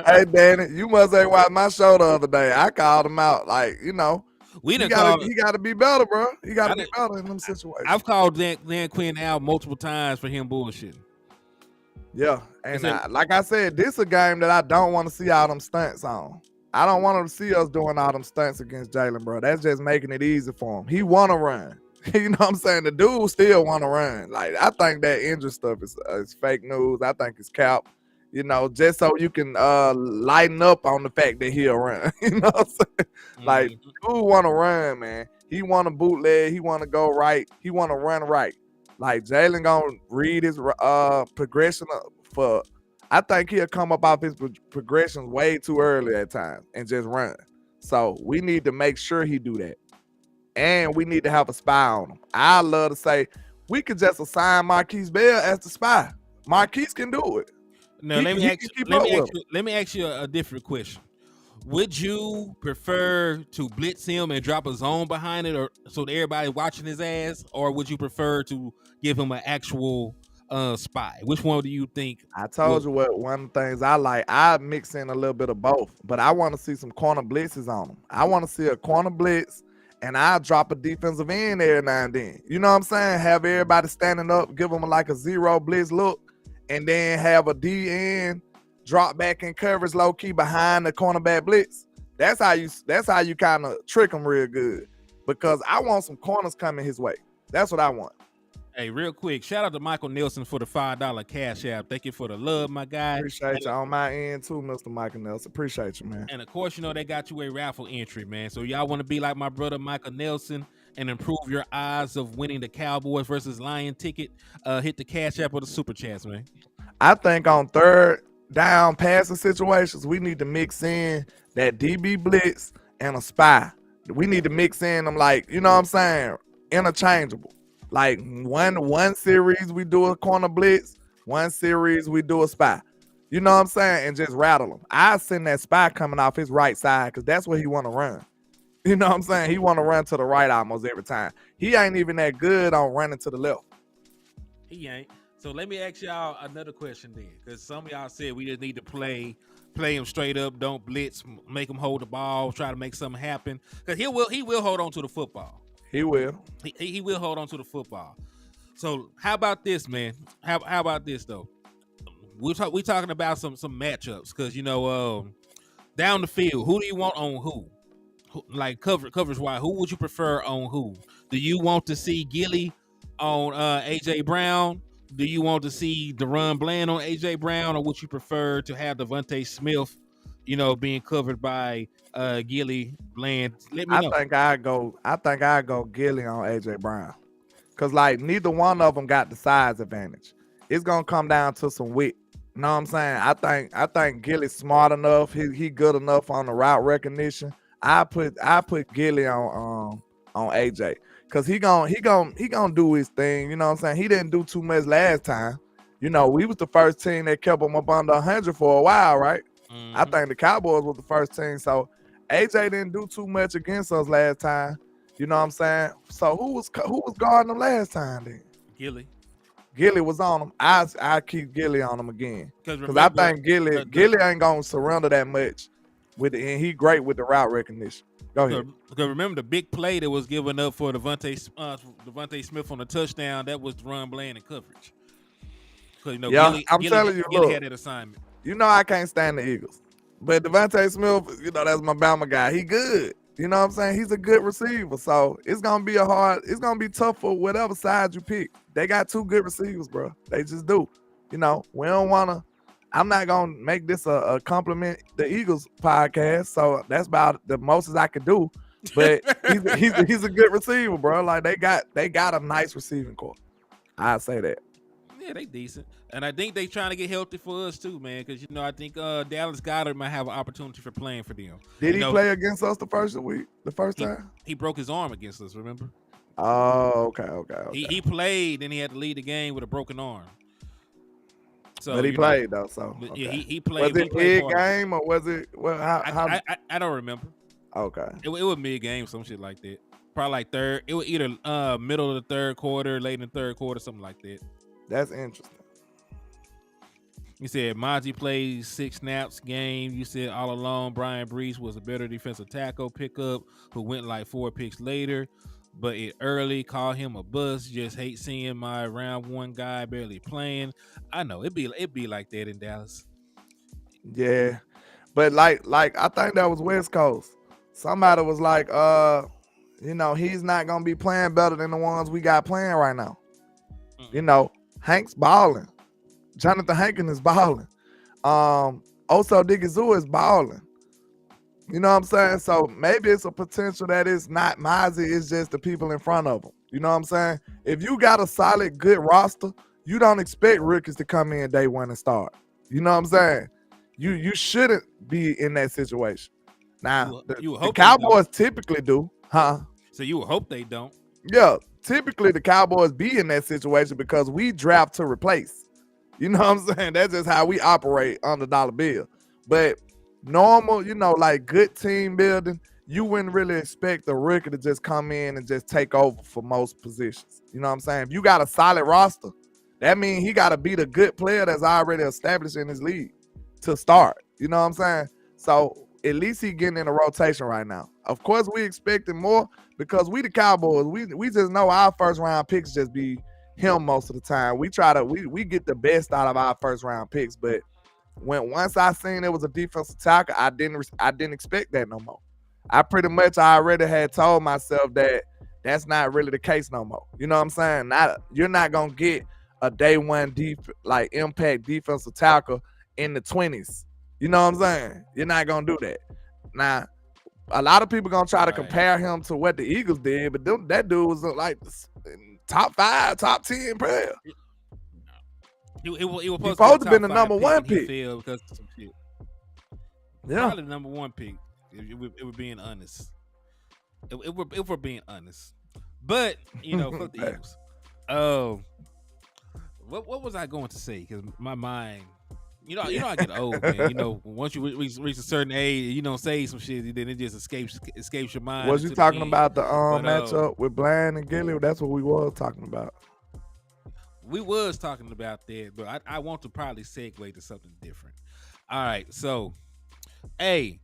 Hey, Danny, you must ain't watched my show the other day. I called him out, like, he got to be better, bro. He got to be better in them situations. I've called Dan Quinn out multiple times for him bullshitting. Yeah, and like I said, this is a game that I don't want to see all them stunts on. I don't want to see us doing all them stunts against Jalen, bro. That's just making it easy for him. He want to run. You know what I'm saying? The dude still want to run. Like, I think that injury stuff is fake news. I think it's cap. Just so you can lighten up on the fact that he'll run. You know what I'm saying? Like, dude want to run, man. He want to bootleg. He want to go right. He want to run right. Like, Jalen gonna read his progression for. I think he'll come up off his progressions way too early at times and just run. So we need to make sure he do that, and we need to have a spy on him. I love to say we could just assign Marquise Bell as the spy. Marquise can do it. No, let me ask you a different question. Would you prefer to blitz him and drop a zone behind it, or so that everybody watching his ass, or would you prefer to give him an actual spy? Which one do you think? I told you what one of the things I like. I mix in a little bit of both, but I want to see some corner blitzes on him. I want to see a corner blitz, and I'll drop a defensive end every now and then. You know what I'm saying? Have everybody standing up, give them like a zero blitz look, and then have a D end drop back in coverage low key behind the cornerback blitz. That's how you kind of trick them real good, because I want some corners coming his way. That's what I want. Hey, real quick, shout out to Michael Nelson for the $5 cash app. Thank you for the love, my guy. Appreciate you on my end too, Mr. Michael Nelson. Appreciate you, man. And of course, they got you a raffle entry, man. So y'all want to be like my brother Michael Nelson and improve your odds of winning the Cowboys versus Lion ticket, hit the cash app or the super chats, man. I think on third down passing situations, we need to mix in that DB blitz and a spy. We need to mix in them, like, you know what I'm saying, interchangeable. Like one series we do a corner blitz, one series we do a spy. You know what I'm saying? And just rattle him. I send that spy coming off his right side, because that's where he want to run. You know what I'm saying? He want to run to the right almost every time. He ain't even that good on running to the left. He ain't. So let me ask y'all another question then, because some of y'all said we just need to play him straight up, don't blitz, make him hold the ball, try to make something happen. Because he will hold on to the football. He will. He will hold on to the football. So how about this, man? How about this though? We talking about some matchups, because down the field, who do you want on who? Like coverage wise, who would you prefer on who? Do you want to see Gilly on AJ Brown? Do you want to see Deron Bland on AJ Brown, or would you prefer to have Devontae Smith, being covered by Gilly, Bland? Let me know. I think I go Gilly on AJ Brown, because like neither one of them got the size advantage. It's gonna come down to some width. Know what I'm saying? I think Gilly's smart enough. He good enough on the route recognition. I put Gilly on AJ because he gon' do his thing. You know what I'm saying? He didn't do too much last time. You know, we was the first team that kept him up under 100 for a while, right? I think the Cowboys was the first team. So AJ didn't do too much against us last time. You know what I'm saying? So who was guarding him last time then? Gilly was on him. I keep Gilly on him again because I think Gilly ain't gonna surrender that much with it, and he great with the route recognition. Go ahead. Because remember the big play that was given up for Devontae Smith on the touchdown, that was Ron Bland in coverage. Because Gilly had that assignment. You know I can't stand the Eagles, but Devontae Smith, you know that's my Bama guy. He good. You know what I'm saying? He's a good receiver. So it's gonna be tough for whatever side you pick. They got two good receivers, bro. They just do. You know, I'm not gonna make this a compliment the Eagles podcast. So that's about the most as I could do. But he's a good receiver, bro. Like they got a nice receiving corps. I'd say that. Yeah, they decent. And I think they trying to get healthy for us too, man. Because I think Dallas Goedert might have an opportunity for playing for them. Did he play against us the first time? He broke his arm against us. Remember? Oh, okay. He played, and he had to lead the game with a broken arm. So, but he played though. So okay. Yeah, he played. Was it mid game or was it? Well, how? I don't remember. Okay. It was mid game, some shit like that. Probably like third. It was either middle of the third quarter, late in the third quarter, something like that. That's interesting. You said Maji played 6 snaps game. You said all along Brian Brees was a better defensive tackle pickup who went like 4 picks later, but it early. Call him a bust. Just hate seeing my round 1 guy barely playing. I know it'd be like that in Dallas. Yeah, but like I think that was West Coast. Somebody was like, he's not gonna be playing better than the ones we got playing right now. You know, Hank's balling. Jonathan Hankin is balling. Oso Digizua is balling. You know what I'm saying? So maybe it's a potential that it's not Mozzie, it's just the people in front of him. You know what I'm saying? If you got a solid, good roster, you don't expect rookies to come in day 1 and start. You know what I'm saying? You shouldn't be in that situation. Now, the Cowboys typically do, huh? So you would hope they don't. Yeah, typically the Cowboys be in that situation because we draft to replace. You know what I'm saying? That's just how we operate on the dollar bill. But normal, like good team building, you wouldn't really expect a rookie to just come in and just take over for most positions. You know what I'm saying? If you got a solid roster, that means he got to be the good player that's already established in his league to start. You know what I'm saying? So at least he getting in a rotation right now. Of course, we expecting more because we the Cowboys. We just know our first round picks just be him most of the time. We get the best out of our first round picks, but once I seen it was a defensive tackle, I didn't expect that no more. I pretty much already had told myself that that's not really the case no more. You know what I'm saying? You're not gonna get a day 1 impact defensive tackle in the 20s. You know what I'm saying? You're not gonna do that. Now, a lot of people gonna try to compare him to what the Eagles did, but that dude was like top 5, top 10 player. He was supposed to be the number 1 pick. Because of some shit. Yeah, probably the number 1 pick. If we're being honest, if we're being honest, but fuck the Eagles. What was I going to say? Because my mind, I get old, man. Once you reach a certain age, you don't say some shit, then it just escapes your mind. Was you talking about the matchup with Bland and Gilly? That's what we was talking about. We was talking about that, but I want to probably segue to something different. All right, so, hey,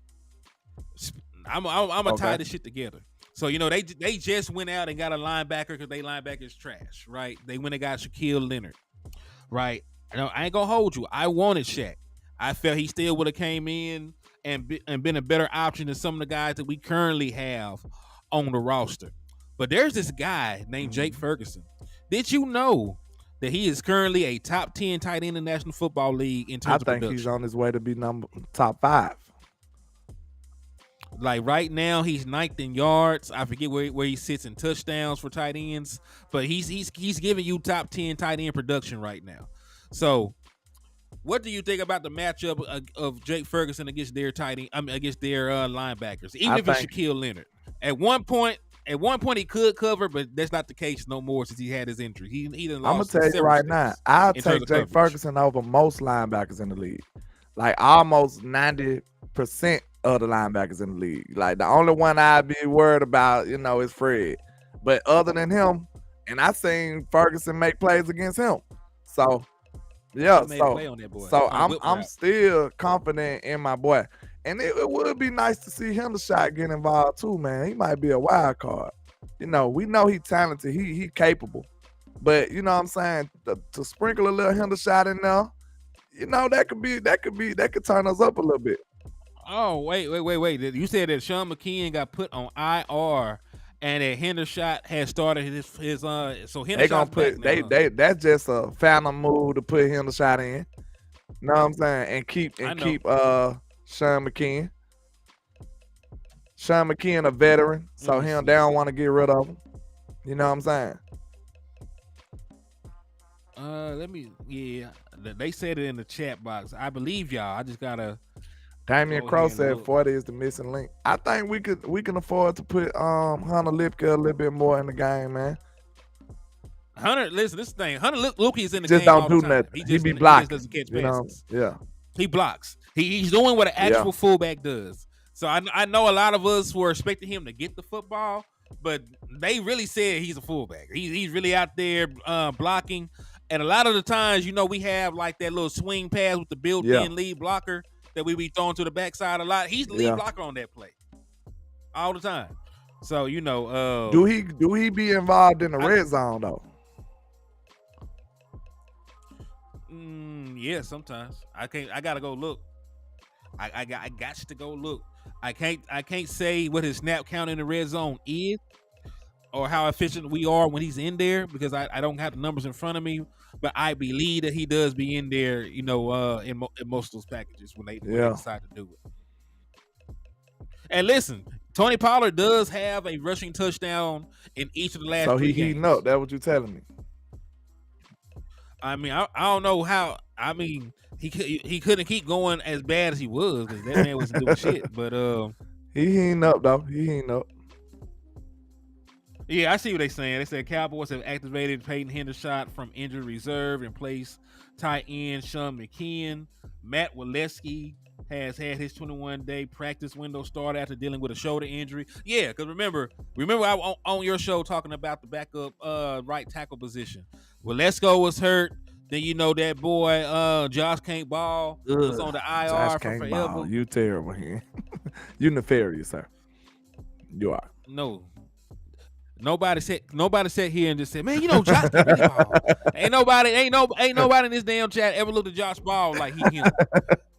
I'm gonna tie this shit together. So they just went out and got a linebacker because they linebackers trash, right? They went and got Shaquille Leonard, right? I ain't gonna hold you. I wanted Shaq. I felt he still would have came in and been a better option than some of the guys that we currently have on the roster. But there's this guy named Jake Ferguson. Did you know that he is currently a top 10 tight end in the National Football League in terms of production? I think he's on his way to be top 5. Like right now, he's 9th in yards. I forget where he sits in touchdowns for tight ends, but he's giving you top 10 tight end production right now. So What do you think about the matchup of Jake Ferguson against their against their linebackers? Even if it's Shaquille Leonard. At one point he could cover, but that's not the case no more since he had his injury. He done I'm gonna lost tell you right now, I'll take Jake Ferguson over most linebackers in the league. Like almost 90% of the linebackers in the league. Like the only one I'd be worried about, is Fred. But other than him, and I seen Ferguson make plays against him. So yeah, so I'm still confident in my boy. And it would be nice to see Hendershot get involved too, man. He might be a wild card. We know he's talented, he capable. But you know what I'm saying, to sprinkle a little Hendershot in there, that could turn us up a little bit. Oh, wait. You said that Sean McKeon got put on IR and that Hendershot has started his so Hendershot. They gonna put that's just a phantom move to put Hendershot in. You know what I'm saying? And keep Sean McKeon. Sean McKeon a veteran, so they don't want to get rid of him. You know what I'm saying? They said it in the chat box. I believe y'all. I just gotta. Damian Crow said 40 is the missing link. I think we can afford to put Hunter Lipka a little bit more in the game, man. Hunter, listen, this thing. Hunter Lipka is in the just game. Just don't do nothing. He be blocking. He just doesn't catch passes. Yeah. He blocks. He's doing what an actual fullback does. So I know a lot of us were expecting him to get the football, but they really said he's a fullback. He's really out there blocking. And a lot of the times, we have like that little swing pass with the built-in lead blocker that we be throwing to the backside a lot. He's the lead blocker on that play all the time. So do he be involved in the red zone though? Yeah, sometimes I gotta go look. I got to go look. I can't say what his snap count in the red zone is or how efficient we are when he's in there because I don't have the numbers in front of me. But I believe that he does be in there, in most of those packages when they decide to do it. And listen, Tony Pollard does have a rushing touchdown in each of the last 3 games. So he heating up. That's what you're telling me. I mean, I don't know how. I mean, he couldn't keep going as bad as he was because that man wasn't doing shit. But he heating up though. He heating up. Yeah, I see what they're saying. They said Cowboys have activated Peyton Hendershot from injured reserve and placed tight end Sean McKeon. Matt Waleski has had his 21-day practice window started after dealing with a shoulder injury. Yeah, because remember I on your show talking about the backup right tackle position. Walesko was hurt. Then that boy Josh can't ball was on the IR Josh for can't forever. Ball. You terrible here. You nefarious, sir. You are. No. Nobody sat here and just said, man, Josh can really ball. Ain't nobody in this damn chat ever looked at Josh Ball like him.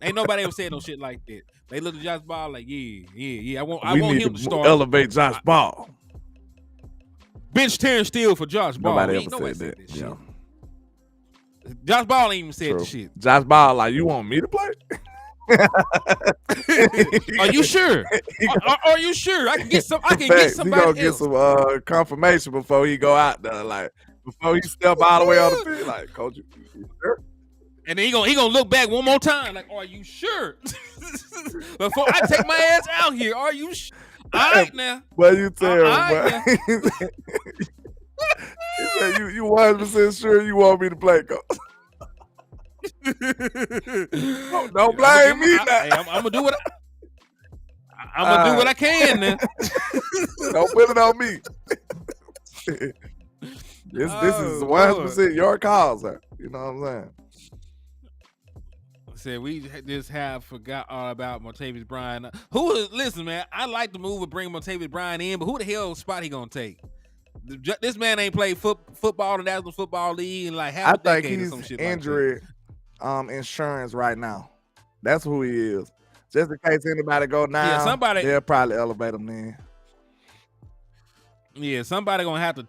Ain't nobody ever said no shit like that. They looked at Josh Ball like, yeah. I want him to start. Elevate Josh Ball. Bench Terrence Steele for Josh Ball. Nobody ever said that. Shit. Josh Ball ain't even said the shit. Josh Ball like, you want me to play? Are you sure? Are you sure? I can get somebody else. He gonna get some confirmation before he go out there, like before he step all the way on the field. Like, coach, you sure? And then he gonna look back one more time, like, are you sure? Before I take my ass out here, are you sure? All right now. Well, you terrible. He said, you 100% sure you want me to play, coach? Don't blame me now. I'm gonna do what do what I can now. Don't put it on me. This is 100% your call, sir. You know what I'm saying? Said we just have forgot all about Martavis Bryant. Listen, man, I like the move of bringing Martavis Bryant in, but who the hell spot he gonna take? This man ain't played football in the National Football League in like half a decade or some shit. I think he's injury insurance right now. That's who he is. Just in case anybody go down, they'll probably elevate him then. Yeah, somebody gonna have to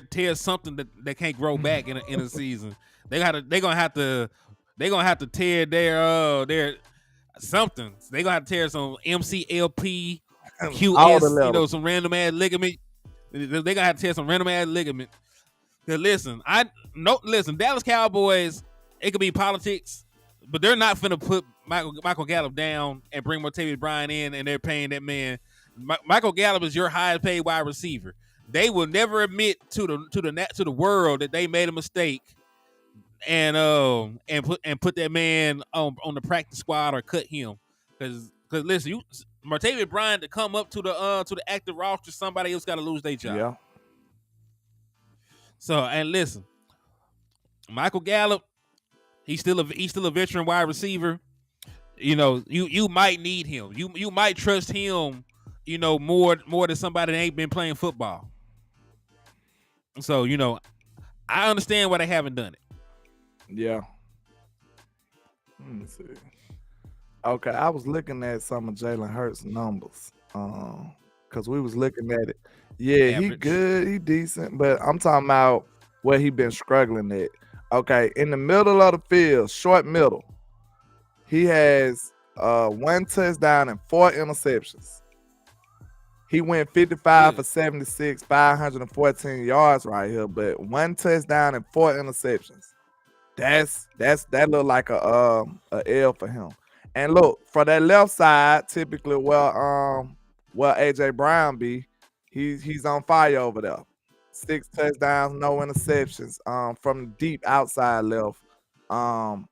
tear something that can't grow back in a season. They gonna have to tear their something. They gonna have to tear some MCLP, QS, some random ass ligament. They gonna have to tear some random ass ligament. Cause listen, Dallas Cowboys. It could be politics, but they're not finna put Michael Gallup down and bring Martavis Bryant in, and they're paying that man. Michael Gallup is your highest paid wide receiver. They will never admit to the world that they made a mistake and put that man on the practice squad or cut him because listen, Martavis Bryant to come up to the active roster, somebody else got to lose their job. Yeah. So and listen, Michael Gallup, he's still a veteran wide receiver. You know, you might need him. You might trust him. You know, more than somebody that ain't been playing football. So you know, I understand why they haven't done it. Yeah. Let me see. Okay, I was looking at some of Jalen Hurts' numbers. Because we was looking at it. Yeah, he Average. good, he decent, but I'm talking about where he been struggling at. Okay, in the middle of the field, short middle, he has 1 touchdown and 4 interceptions. He went 55 for 76, 514 yards right here, but 1 touchdown and 4 interceptions. That look like a L for him. And look, for that left side, typically where AJ Brown be, he's on fire over there. 6 touchdowns, no interceptions. From the deep outside left. From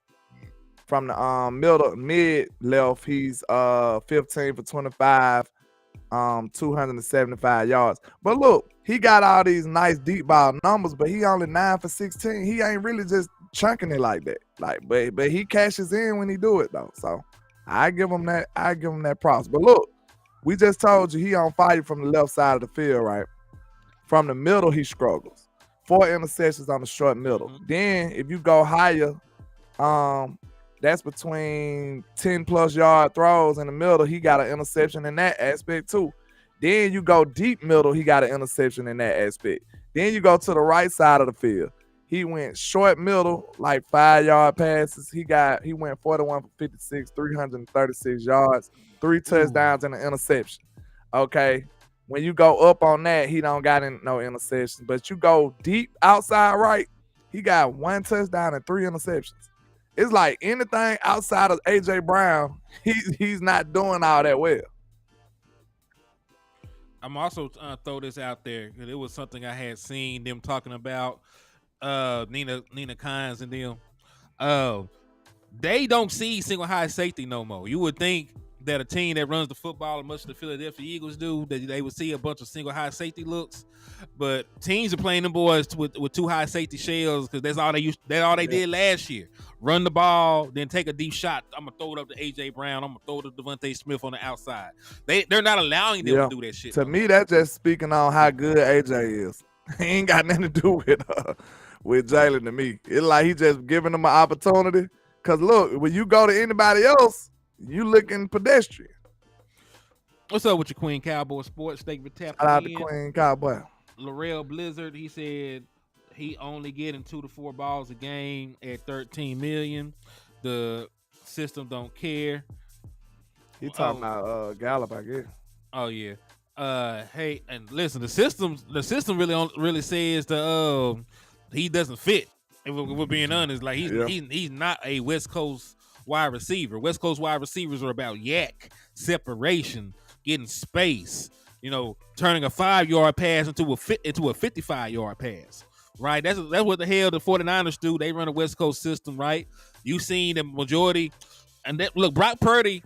the mid left, he's 15 for 25, 275 yards. But look, he got all these nice deep ball numbers, but he only 9 for 16. He ain't really just chunking it like that. But he cashes in when he do it though. So I give him that props. But look, we just told you he on fire from the left side of the field, right? From the middle, he struggles. 4 interceptions on the short middle. Mm-hmm. Then if you go higher, that's between 10 plus yard throws in the middle. He got an interception in that aspect too. Then you go deep middle, he got an interception in that aspect. Then you go to the right side of the field. He went short middle, like 5-yard passes. He went 41 for 56, 336 yards, 3 touchdowns and an interception. Okay. When you go up on that, he don't got no interceptions. But you go deep outside right, he got 1 touchdown and 3 interceptions. It's like anything outside of AJ Brown, he's not doing all that well. I'm also throw this out there because it was something I had seen them talking about. Nina Kynes and them. They don't see single high safety no more. You would think that a team that runs the football as much as the Philadelphia Eagles do, that they would see a bunch of single high safety looks. But teams are playing them boys with 2 high safety shells because that's all they did last year. Run the ball, then take a deep shot. I'm gonna throw it up to AJ Brown. I'm gonna throw it to Devontae Smith on the outside. They're not allowing them to do that shit. To me, that's just speaking on how good AJ is. He ain't got nothing to do with Jalen to me. It's like he just giving them an opportunity. Cause look, when you go to anybody else, you looking pedestrian. What's up with your Queen Cowboy Sports? Thank you for tapping in. Shout out to Queen Cowboy. Laurel Blizzard, he said he only getting 2 to 4 balls a game at $13 million. The system don't care. He talking about Gallup, I guess. Oh yeah. Hey, and listen, the system really says he doesn't fit. If we're being honest, like he's not a West Coast wide receiver. West Coast wide receivers are about yak, separation, getting space. You know, turning a 5-yard pass into a 55-yard pass. Right? That's what the hell the 49ers do. They run a West Coast system, right? You seen the majority, and look, Brock Purdy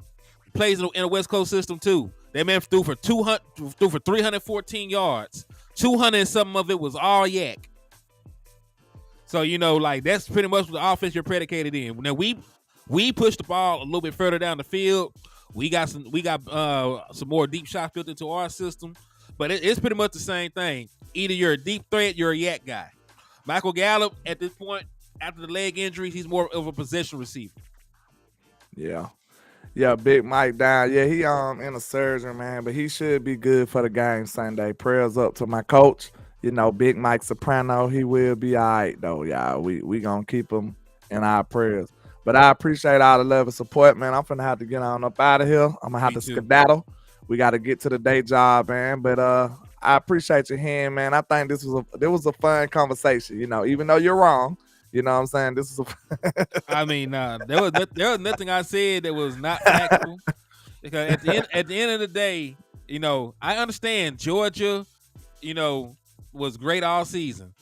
plays in a West Coast system too. That man threw for 314 yards. 200 and something of it was all yak. So, you know, like that's pretty much what the offense you're predicated in. Now we push the ball a little bit further down the field. We got some more deep shots built into our system, but it's pretty much the same thing. Either you're a deep threat, you're a yak guy. Michael Gallup at this point, after the leg injuries, he's more of a possession receiver. Yeah, Big Mike down. Yeah, he in a surgery, man, but he should be good for the game Sunday. Prayers up to my coach. You know, Big Mike Soprano, he will be all right, though, y'all. We gonna keep him in our prayers. But I appreciate all the love and support, man. I'm finna have to get on up out of here. I'm gonna have to skedaddle. We got to get to the day job, man. But I appreciate your hand, man. I think this was a fun conversation. You know, even though you're wrong, You know what I'm saying? This is I mean, there was nothing I said that was not factual. Because at the end of the day, you know, I understand Georgia, you know, was great all season.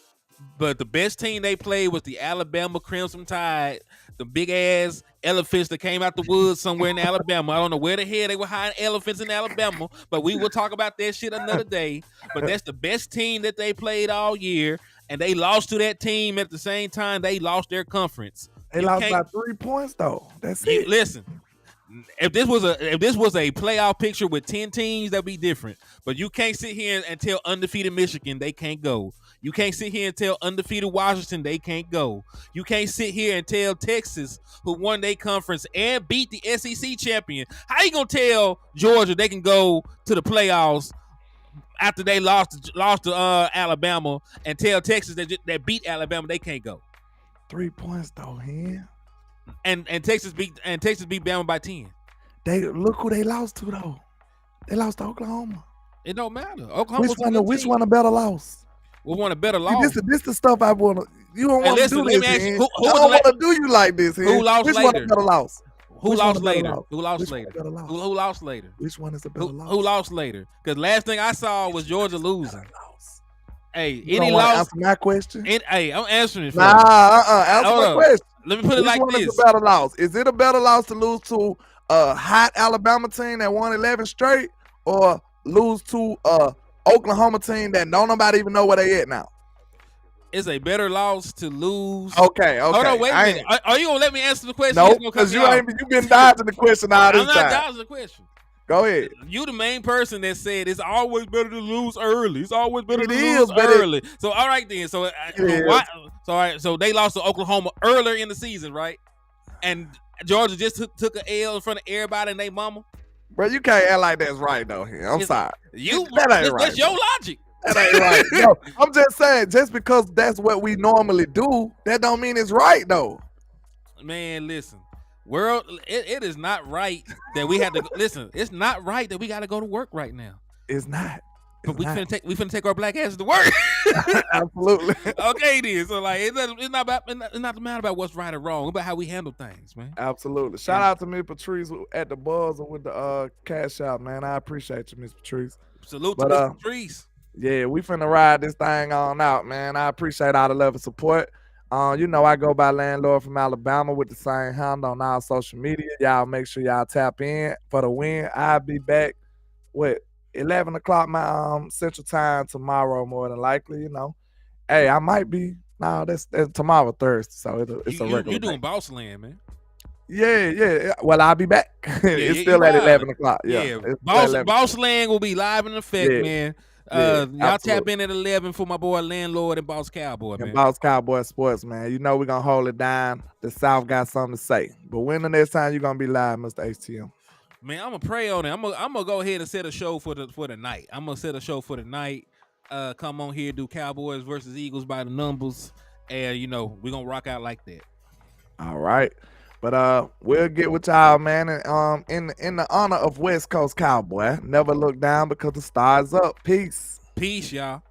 But the best team they played was the Alabama Crimson Tide, the big ass elephants that came out the woods somewhere in Alabama. I don't know where the hell they were hiding elephants in Alabama, but we will talk about that shit another day. But that's the best team that they played all year, and they lost to that team at the same time they lost their conference. they lost by 3 points though. That's it. Listen, if this was a playoff picture with 10 teams, that'd be different. But you can't sit here and tell undefeated Michigan they can't go. You can't sit here and tell undefeated Washington they can't go. You can't sit here and tell Texas, who won their conference and beat the SEC champion, how you gonna tell Georgia they can go to the playoffs after they lost to Alabama, and tell Texas that beat Alabama they can't go? 3 points though, here. And Texas beat Bama by 10. They look who they lost to though. They lost to Oklahoma. It don't matter. Oklahoma Which one a better loss? We want a better loss. This the stuff I want to. You don't want to do this. I don't who want to do you like this. Who lost Which later? one a better loss? Who lost later? Who lost later? Which one is a better loss? Who lost later? Because last thing I saw was Georgia losing. Hey, You any don't wanna loss? answer my question? Hey, I'm answering it for Nah, you. answer Hold my up. question. Let me put it Which like one this. is a better loss? Is it a better loss to lose to a hot Alabama team that won 11 straight, or lose to a Oklahoma team that don't nobody even know where they at now? It's a better loss to lose. Okay. Hold on, wait a minute. Are you gonna let me answer the question? No, because you been dodging the question all this I'm not time. dodging the question. Go ahead. You the main person that said it's always better to lose early. It's always better to It lose is, but early. So all right then. So is. all right. So they lost to Oklahoma earlier in the season, right? And Georgia just took an L in front of everybody and they mama. Bro, you can't act like that's right though. Here, I'm sorry. That ain't right. That's your logic. That ain't right. No, I'm just saying, just because that's what we normally do, that don't mean it's right though. Man, listen. World, it is not right that we had to listen. It's not right that we got to go to work right now. It's not. But we finna take our black asses to work. Absolutely. Okay, then. So like, it's not matter about what's right or wrong. It's about how we handle things, man. Absolutely. Shout out to Miss Patrice at the buzzer with the cash out, man. I appreciate you, Miss Patrice. Salute to Miss Patrice. Yeah, we finna ride this thing on out, man. I appreciate all the love and support. You know, I go by Landlord from Alabama with the same handle on all social media. Y'all make sure y'all tap in for the win. I'll be back with 11 o'clock my Central Time tomorrow, more than likely. You know, hey, I might be. No, that's tomorrow Thursday, so it's a regular. You doing Boss Land, man? Yeah. Well, I'll be back. It's still at 11 o'clock. Yeah. Boss Land will be live in effect, man. Y'all tap in at 11 for my boy Landlord and Boss Cowboy, man. And Boss Cowboy Sports, man. You know we're gonna hold it down. The South got something to say. But when the next time you're gonna be live, Mr. HTM? Man, I'm gonna pray on it. I'm gonna go ahead and set a show for the night. I'm gonna set a show for the night. Come on here, do Cowboys versus Eagles by the numbers, and you know we're gonna rock out like that. All right. But we'll get with y'all, man. And in the honor of West Coast Cowboy, never look down because the stars up. Peace. Peace, y'all.